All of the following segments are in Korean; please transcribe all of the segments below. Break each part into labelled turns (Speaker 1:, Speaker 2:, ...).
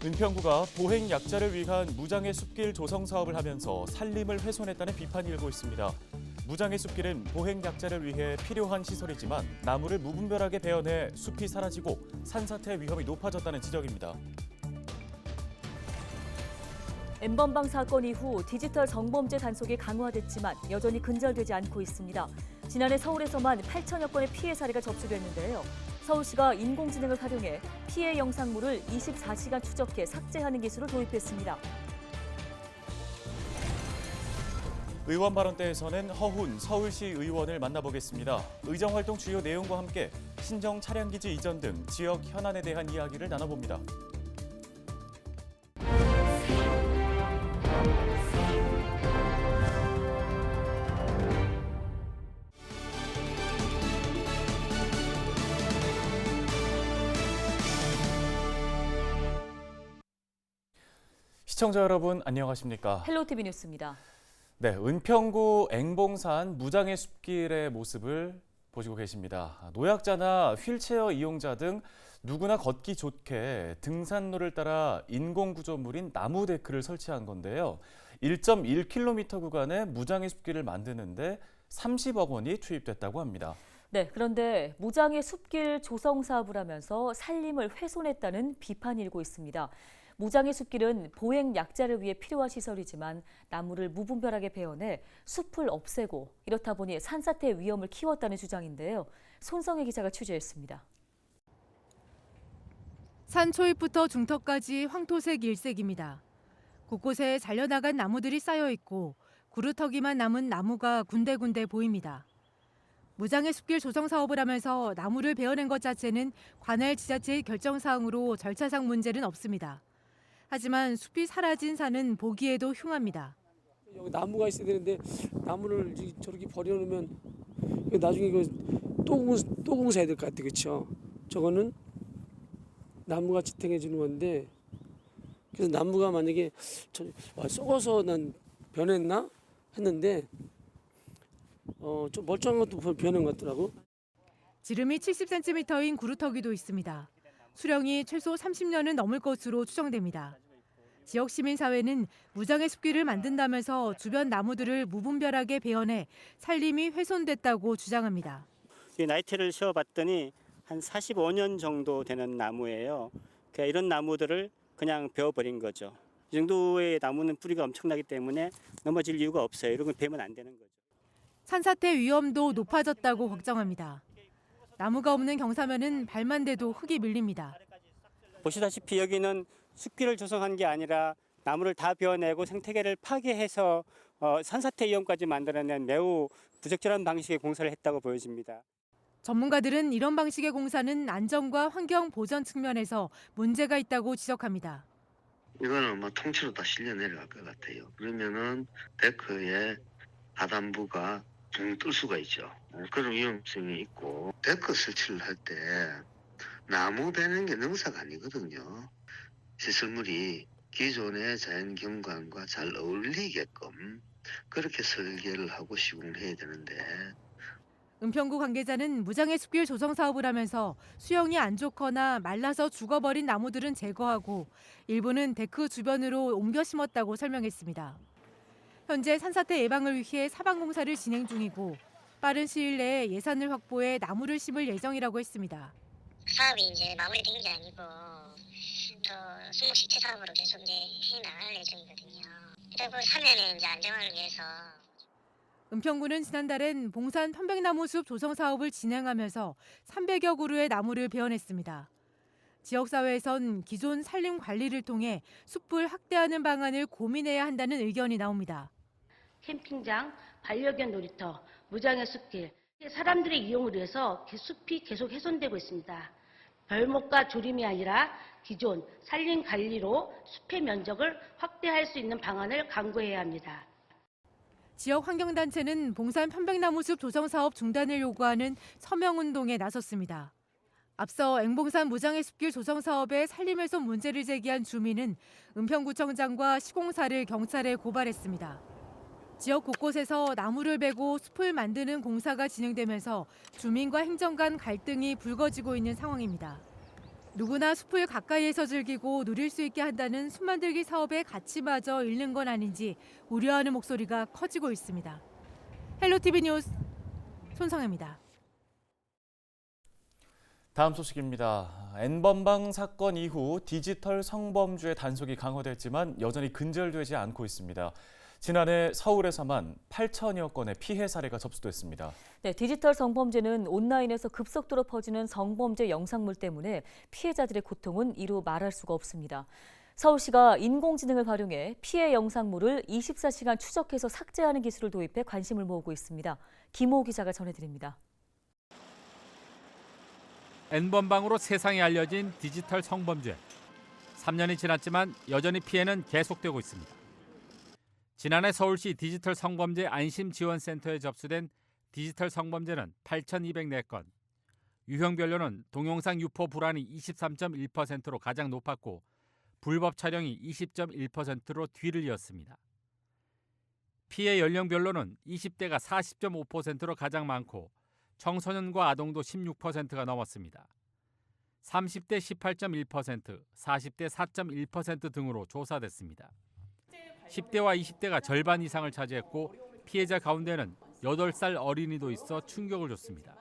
Speaker 1: 은평구가 보행 약자를 위한 무장애 숲길 조성 사업을 하면서 산림을 훼손했다는 비판이 일고 있습니다. 무장애 숲길은 보행 약자를 위해 필요한 시설이지만 나무를 무분별하게 베어내 숲이 사라지고 산사태 위험이 높아졌다는 지적입니다.
Speaker 2: N번방 사건 이후 디지털 성범죄 단속이 강화됐지만 여전히 근절되지 않고 있습니다. 지난해 서울에서만 8천여 건의 피해 사례가 접수됐는데요. 서울시가 인공지능을 활용해 피해 영상물을 24시간 추적해 삭제하는 기술을 도입했습니다.
Speaker 1: 의원 발언대에서는 허훈 서울시 의원을 만나보겠습니다. 의정활동 주요 내용과 함께 신정 차량기지 이전 등 지역 현안에 대한 이야기를 나눠봅니다. 시청자 여러분 안녕하십니까?
Speaker 2: 헬로티비 뉴스입니다.
Speaker 1: 네, 은평구 앵봉산 무장애 숲길의 모습을 보시고 계십니다. 노약자나 휠체어 이용자 등 누구나 걷기 좋게 등산로를 따라 인공구조물인 나무 데크를 설치한 건데요. 1.1km 구간의 무장애 숲길을 만드는데 30억 원이 투입됐다고 합니다.
Speaker 2: 네, 그런데 무장애 숲길 조성 사업을 하면서 산림을 훼손했다는 비판이 일고 있습니다. 무장애 숲길은 보행 약자를 위해 필요한 시설이지만 나무를 무분별하게 베어내 숲을 없애고 이렇다 보니 산사태 위험을 키웠다는 주장인데요. 손성혜 기자가 취재했습니다.
Speaker 3: 산 초입부터 중턱까지 황토색 일색입니다. 곳곳에 잘려나간 나무들이 쌓여 있고 구루터기만 남은 나무가 군데군데 보입니다. 무장애 숲길 조성 사업을 하면서 나무를 베어낸 것 자체는 관할 지자체의 결정 사항으로 절차상 문제는 없습니다. 하지만 숲이 사라진 산은 보기에도 흉합니다.
Speaker 4: 여기 나무가 있어야 되는데 나무를 저렇게 버려놓으면 나중에 이거 또 공사해야 될 것 같아, 그렇죠? 저거는 나무가 지탱해 주는 건데 그래서 나무가 만약에 썩어서 난 변했나 했는데 좀 멀쩡한 것도 변한 것 같더라고.
Speaker 3: 지름이 70cm인 구루터기도 있습니다. 수령이 최소 30년은 넘을 것으로 추정됩니다. 지역 시민사회는 무장애 숲길을 만든다면서 주변 나무들을 무분별하게 베어내 산림이 훼손됐다고 주장합니다.
Speaker 5: 이 나이테를 씌워봤더니 한 45년 정도 되는 나무예요. 그러니까 이런 나무들을 그냥 베어버린 거죠. 이 정도의 나무는 뿌리가 엄청나기 때문에 넘어질 이유가 없어요. 이런 건 베면 안 되는 거죠.
Speaker 3: 산사태 위험도 높아졌다고 걱정합니다. 나무가 없는 경사면은 발만 대도 흙이 밀립니다.
Speaker 5: 보시다시피 여기는 숲길을 조성한 게 아니라 나무를 다 베어내고 생태계를 파괴해서 산사태 위험까지 만들어낸 매우 부적절한 방식의 공사를 했다고 보여집니다.
Speaker 3: 전문가들은 이런 방식의 공사는 안전과 환경 보전 측면에서 문제가 있다고 지적합니다.
Speaker 6: 이거는 통째로 다 실려 내려갈 것 같아요. 그러면은 데크의 하단부가 붕 뜰 수가 있죠. 그런 위험성이 있고 데크 설치를 할 때 나무 베는 게 능사가 아니거든요. 시설물이 기존의 자연 경관과 잘 어울리게끔 그렇게 설계를 하고 시공을 해야 되는데
Speaker 3: 은평구 관계자는 무장애 숲길 조성 사업을 하면서 수영이 안 좋거나 말라서 죽어버린 나무들은 제거하고 일부는 데크 주변으로 옮겨 심었다고 설명했습니다. 현재 산사태 예방을 위해 사방 공사를 진행 중이고 빠른 시일 내에 예산을 확보해 나무를 심을 예정이라고 했습니다.
Speaker 7: 사업이 이제 마무리된 게 아니고 더 수목시체 사업으로 계속 이제 해 나갈 예정이거든요. 그리고 사면의 이제 안정화를 위해서.
Speaker 3: 은평구는 지난달엔 봉산 편백나무숲 조성 사업을 진행하면서 300여 그루의 나무를 베어냈습니다. 지역사회에선 기존 산림 관리를 통해 숲을 확대하는 방안을 고민해야 한다는 의견이 나옵니다.
Speaker 8: 캠핑장, 반려견 놀이터, 무장애 숲길, 사람들의 이용을 위해서 숲이 계속 훼손되고 있습니다. 벌목과 조림이 아니라 기존 산림 관리로 숲의 면적을 확대할 수 있는 방안을 강구해야 합니다.
Speaker 3: 지역 환경단체는 봉산 편백나무숲 조성 사업 중단을 요구하는 서명운동에 나섰습니다. 앞서 앵봉산 무장애 숲길 조성 사업에 산림훼손 문제를 제기한 주민은 은평구청장과 시공사를 경찰에 고발했습니다. 지역 곳곳에서 나무를 베고 숲을 만드는 공사가 진행되면서 주민과 행정 간 갈등이 불거지고 있는 상황입니다. 누구나 숲을 가까이에서 즐기고 누릴 수 있게 한다는 숲 만들기 사업의 가치마저 잃는 건 아닌지 우려하는 목소리가 커지고 있습니다. 헬로티비 뉴스 손성혜입니다.
Speaker 1: 다음 소식입니다. N번방 사건 이후 디지털 성범죄 단속이 강화됐지만 여전히 근절되지 않고 있습니다. 지난해 서울에서만 8천여 건의 피해 사례가 접수됐습니다.
Speaker 2: 네, 디지털 성범죄는 온라인에서 급속도로 퍼지는 성범죄 영상물 때문에 피해자들의 고통은 이루 말할 수가 없습니다. 서울시가 인공지능을 활용해 피해 영상물을 24시간 추적해서 삭제하는 기술을 도입해 관심을 모으고 있습니다. 김호 기자가 전해드립니다.
Speaker 9: N번방으로 세상에 알려진 디지털 성범죄. 3년이 지났지만 여전히 피해는 계속되고 있습니다. 지난해 서울시 디지털 성범죄 안심지원센터에 접수된 디지털 성범죄는 8,204건. 유형별로는 동영상 유포 불안이 23.1%로 가장 높았고 불법 촬영이 20.1%로 뒤를 이었습니다. 피해 연령별로는 20대가 40.5%로 가장 많고 청소년과 아동도 16%가 넘었습니다. 30대 18.1%, 40대 4.1% 등으로 조사됐습니다. 10대와 20대가 절반 이상을 차지했고 피해자 가운데는 8살 어린이도 있어 충격을 줬습니다.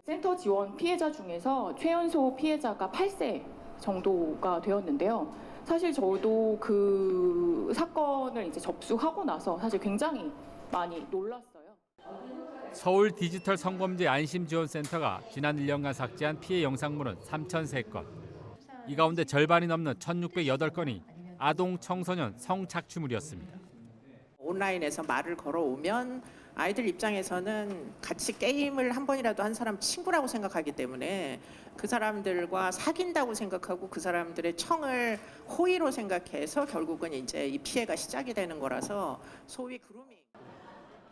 Speaker 10: 센터 지원 피해자 중에서 최연소 피해자가 8세 정도가 되었는데요. 사실 저도 그 사건을 이제 접수하고 나서 사실 굉장히 많이 놀랐어요.
Speaker 9: 서울 디지털 성범죄 안심지원센터가 지난 1년간 삭제한 피해 영상물은 3,003건. 이 가운데 절반이 넘는 1,608건이 아동 청소년 성착취물이었습니다.
Speaker 11: 온라인에서 말을 걸어오면 아이들 입장에서는 같이 게임을 한 번이라도 한 사람 친구라고 생각하기 때문에 그 사람들과 사귄다고 생각하고 그 사람들의 청을 호의로 생각해서 결국은 이제 이 피해가 시작이 되는 거라서 소위 그루밍.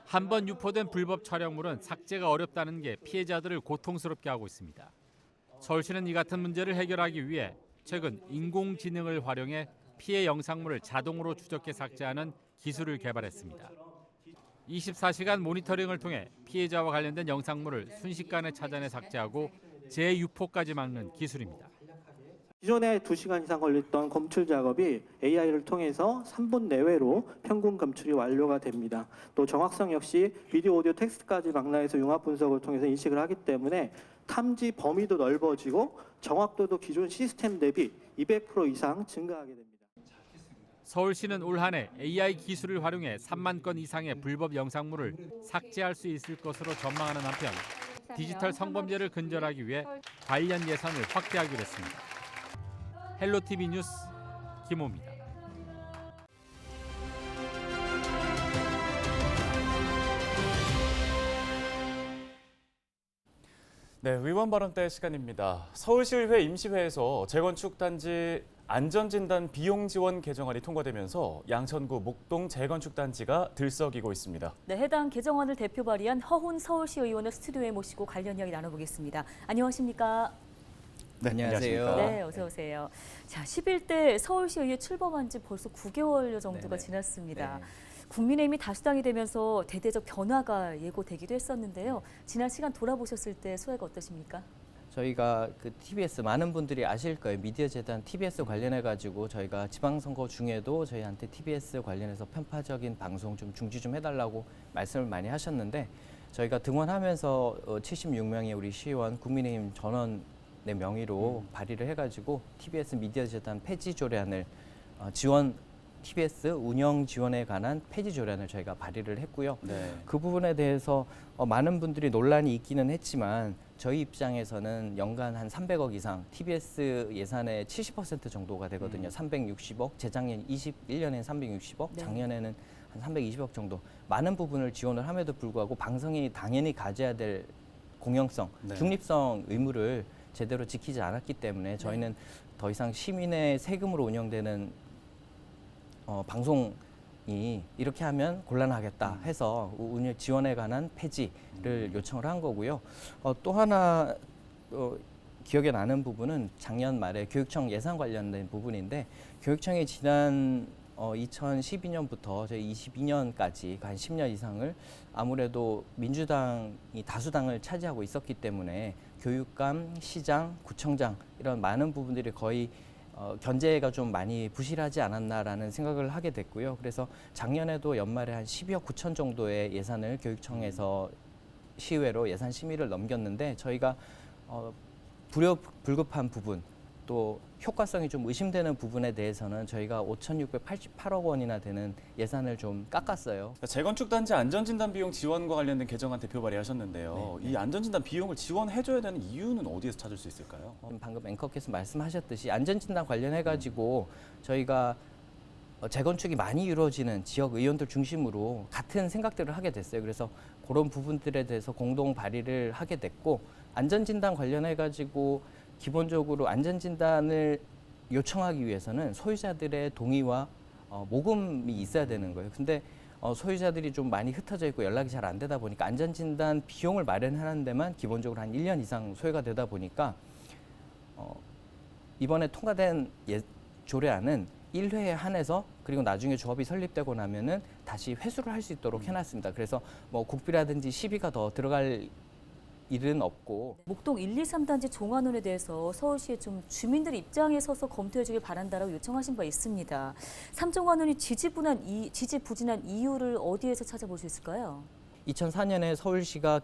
Speaker 9: 한 번 유포된 불법 촬영물은 삭제가 어렵다는 게 피해자들을 고통스럽게 하고 있습니다. 서울시는 이 같은 문제를 해결하기 위해 최근 인공지능을 활용해 피해 영상물을 자동으로 추적해 삭제하는 기술을 개발했습니다. 24시간 모니터링을 통해 피해자와 관련된 영상물을 순식간에 찾아내 삭제하고 재유포까지 막는 기술입니다.
Speaker 12: 기존에 2시간 이상 걸렸던 검출 작업이 AI를 통해서 3분 내외로 평균 검출이 완료가 됩니다. 또 정확성 역시 비디오, 오디오, 텍스트까지 망라해서 융합 분석을 통해서 인식을 하기 때문에 탐지 범위도 넓어지고 정확도도 기존 시스템 대비 200% 이상 증가하게 됩니다.
Speaker 9: 서울시는 올 한 해 AI 기술을 활용해 3만 건 이상의 불법 영상물을 삭제할 수 있을 것으로 전망하는 한편 디지털 성범죄를 근절하기 위해 관련 예산을 확대하기로 했습니다. 헬로티비 뉴스 김호입니다.
Speaker 1: 네, 의원 발언 때 시간입니다. 서울시의회 임시회에서 재건축 단지 안전진단 비용 지원 개정안이 통과되면서 양천구 목동 재건축 단지가 들썩이고 있습니다.
Speaker 2: 네, 해당 개정안을 대표 발의한 허훈 서울시 의원을 스튜디오에 모시고 관련 이야기 나눠보겠습니다. 안녕하십니까?
Speaker 13: 네, 안녕하세요.
Speaker 2: 네, 어서 오세요. 자, 11대 서울시의회 출범한 지 벌써 9개월여 정도가
Speaker 13: 네네.
Speaker 2: 지났습니다.
Speaker 13: 네.
Speaker 2: 국민의힘이 다수당이 되면서 대대적 변화가 예고되기도 했었는데요. 지난 시간 돌아보셨을 때 소회가 어떠십니까?
Speaker 13: 저희가 그 TBS 많은 분들이 아실 거예요. 미디어 재단 TBS 관련해 가지고 저희가 지방선거 중에도 저희한테 TBS 관련해서 편파적인 방송 좀 중지 좀 해달라고 말씀을 많이 하셨는데 저희가 등원하면서 76명의 우리 시의원 국민의힘 전원의 명의로 발의를 해가지고 TBS 미디어 재단 폐지 조례안을 TBS 운영 지원에 관한 폐지 조례안을 저희가 발의를 했고요.
Speaker 1: 네.
Speaker 13: 그 부분에 대해서 많은 분들이 논란이 있기는 했지만 저희 입장에서는 연간 한 300억 이상 TBS 예산의 70% 정도가 되거든요. 360억, 재작년 21년에는 360억,
Speaker 2: 네.
Speaker 13: 작년에는 한 320억 정도. 많은 부분을 지원을 함에도 불구하고 방송이 당연히 가져야 될 공영성,
Speaker 1: 네.
Speaker 13: 중립성 의무를 제대로 지키지 않았기 때문에 저희는 더 이상 시민의 세금으로 운영되는 방송이 이렇게 하면 곤란하겠다 해서 운영 지원에 관한 폐지를 요청을 한 거고요. 또 하나 기억에 나는 부분은 작년 말에 교육청 예산 관련된 부분인데 교육청이 지난 2012년부터 저희 22년까지 한 10년 이상을 아무래도 민주당이 다수당을 차지하고 있었기 때문에 교육감, 시장, 구청장 이런 많은 부분들이 거의 견제가 좀 많이 부실하지 않았나라는 생각을 하게 됐고요. 그래서 작년에도 연말에 한 12억 9천 정도의 예산을 교육청에서 시의회로 예산 심의를 넘겼는데 저희가 불급한 부분 또 효과성이 좀 의심되는 부분에 대해서는 저희가 5,688억 원이나 되는 예산을 좀 깎았어요.
Speaker 1: 재건축 단지 안전진단 비용 지원과 관련된 개정안 대표 발의하셨는데요.
Speaker 13: 네.
Speaker 1: 이 안전진단 비용을 지원해줘야 되는 이유는 어디에서 찾을 수 있을까요?
Speaker 13: 방금 앵커께서 말씀하셨듯이 안전진단 관련해가지고 저희가 재건축이 많이 이루어지는 지역 의원들 중심으로 같은 생각들을 하게 됐어요. 그래서 그런 부분들에 대해서 공동 발의를 하게 됐고 안전진단 관련해가지고 기본적으로 안전진단을 요청하기 위해서는 소유자들의 동의와 모금이 있어야 되는 거예요. 근데 소유자들이 좀 많이 흩어져 있고 연락이 잘 안 되다 보니까 안전진단 비용을 마련하는 데만 기본적으로 한 1년 이상 소요가 되다 보니까 이번에 통과된 조례안은 1회에 한해서 그리고 나중에 조합이 설립되고 나면은 다시 회수를 할 수 있도록 해놨습니다. 그래서 뭐 국비라든지 시비가 더 들어갈 일은 없고.
Speaker 2: 목동 1, 2, 3단지 종합론에 대해서 서울시에 좀 주민들 입장에 서서 검토해 주길 바란다라고 요청하신 바 있습니다. 삼종환원이 지지부진한 이유를 어디에서 찾아볼 수 있을까요?
Speaker 13: 2004년에 서울시가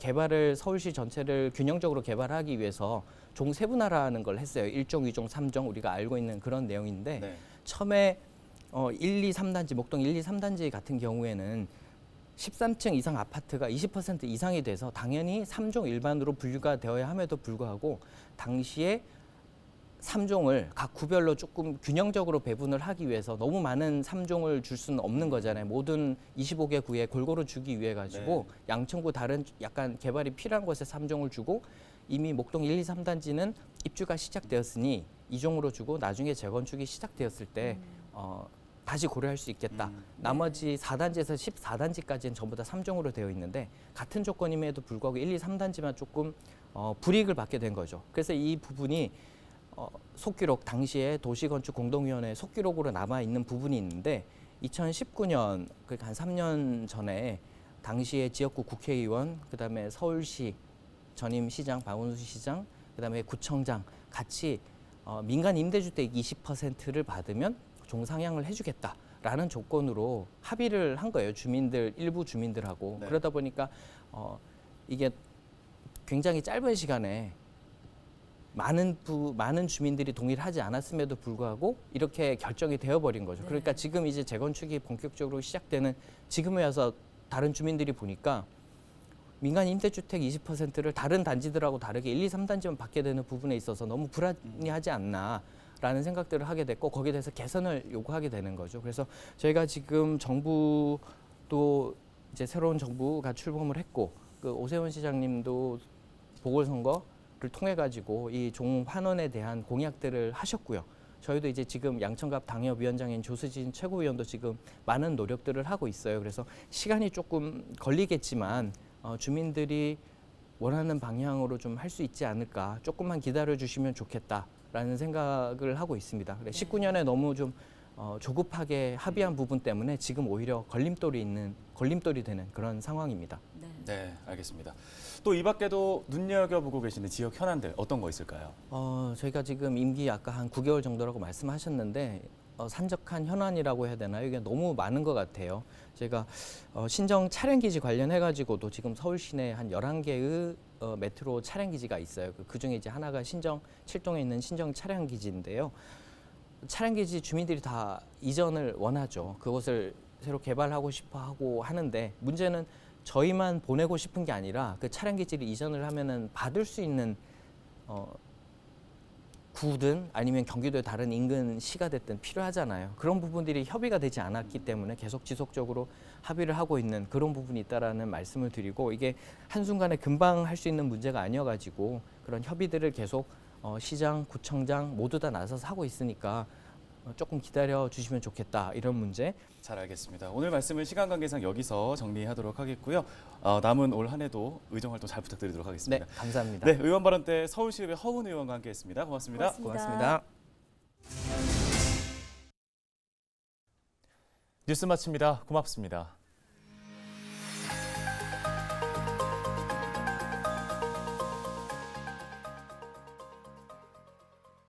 Speaker 13: 서울시 전체를 균형적으로 개발하기 위해서 종 세분화라는 걸 했어요. 1종, 2종, 3종 우리가 알고 있는 그런 내용인데
Speaker 1: 네.
Speaker 13: 처음에 1, 2, 3단지, 목동 1, 2, 3단지 같은 경우에는 13층 이상 아파트가 20% 이상이 돼서 당연히 3종 일반으로 분류가 되어야 함에도 불구하고 당시에 3종을 각 구별로 조금 균형적으로 배분을 하기 위해서 너무 많은 3종을 줄 수는 없는 거잖아요. 모든 25개 구에 골고루 주기 위해 가지고 양천구 다른 약간 개발이 필요한 곳에 3종을 주고 이미 목동 1, 2, 3단지는 입주가 시작되었으니 2종으로 주고 나중에 재건축이 시작되었을 때 다시 고려할 수 있겠다. 나머지 4단지에서 14단지까지는 전부 다 3종으로 되어 있는데 같은 조건임에도 불구하고 1, 2, 3단지만 조금 불이익을 받게 된 거죠. 그래서 이 부분이 속기록 당시에 도시건축공동위원회 속기록으로 남아있는 부분이 있는데 2019년 그러니까 한 3년 전에 당시에 지역구 국회의원 그다음에 서울시 전임 시장 박원순 시장 그다음에 구청장 같이 민간 임대주택 20%를 받으면 종상향을 해주겠다라는 조건으로 합의를 한 거예요. 일부 주민들하고.
Speaker 1: 네.
Speaker 13: 그러다 보니까 이게 굉장히 짧은 시간에 많은 주민들이 동의를 하지 않았음에도 불구하고 이렇게 결정이 되어버린 거죠. 그러니까 지금 이제 재건축이 본격적으로 시작되는 지금에 와서 다른 주민들이 보니까 민간 임대주택 20%를 다른 단지들하고 다르게 1, 2, 3단지만 받게 되는 부분에 있어서 너무 불합리하지 않나라는 생각들을 하게 됐고 거기에 대해서 개선을 요구하게 되는 거죠. 그래서 저희가 지금 정부도 이제 새로운 정부가 출범을 했고 그 오세훈 시장님도 보궐선거를 통해 가지고 이 종환원에 대한 공약들을 하셨고요. 저희도 이제 지금 양천갑 당협위원장인 조수진 최고위원도 지금 많은 노력들을 하고 있어요. 그래서 시간이 조금 걸리겠지만 주민들이 원하는 방향으로 좀 할 수 있지 않을까. 조금만 기다려 주시면 좋겠다라는 생각을 하고 있습니다. 19년에 너무 좀 조급하게 합의한 부분 때문에 지금 오히려 걸림돌이 되는 그런 상황입니다.
Speaker 1: 네, 알겠습니다. 또 이 밖에도 눈여겨보고 계시는 지역 현안들 어떤 거 있을까요?
Speaker 13: 저희가 지금 임기 아까 한 9개월 정도라고 말씀하셨는데 산적한 현안이라고 해야 되나요? 이게 너무 많은 것 같아요. 제가 신정 차량기지 관련해가지고도 지금 서울 시내에 한 11개의 메트로 차량기지가 있어요. 그중에 이제 하나가 신정 7동에 있는 신정 차량기지인데요. 차량기지 주민들이 다 이전을 원하죠. 그곳을 새로 개발하고 싶어 하고 하는데 문제는 저희만 보내고 싶은 게 아니라 그 차량기지를 이전을 하면은 받을 수 있는 구든 아니면 경기도의 다른 인근 시가 됐든 필요하잖아요. 그런 부분들이 협의가 되지 않았기 때문에 계속 지속적으로 합의를 하고 있는 그런 부분이 있다라는 말씀을 드리고 이게 한순간에 금방 할 수 있는 문제가 아니어가지고 그런 협의들을 계속 시장, 구청장 모두 다 나서서 하고 있으니까 조금 기다려 주시면 좋겠다 이런 문제.
Speaker 1: 잘 알겠습니다. 오늘 말씀을 시간 관계상 여기서 정리하도록 하겠고요. 남은 올 한 해도 의정활동 잘 부탁드리도록 하겠습니다.
Speaker 13: 네, 감사합니다.
Speaker 1: 네, 의원 발언 때 서울시의회 허은 의원과 함께했습니다. 고맙습니다.
Speaker 13: 고맙습니다.
Speaker 1: 뉴스 마칩니다. 고맙습니다.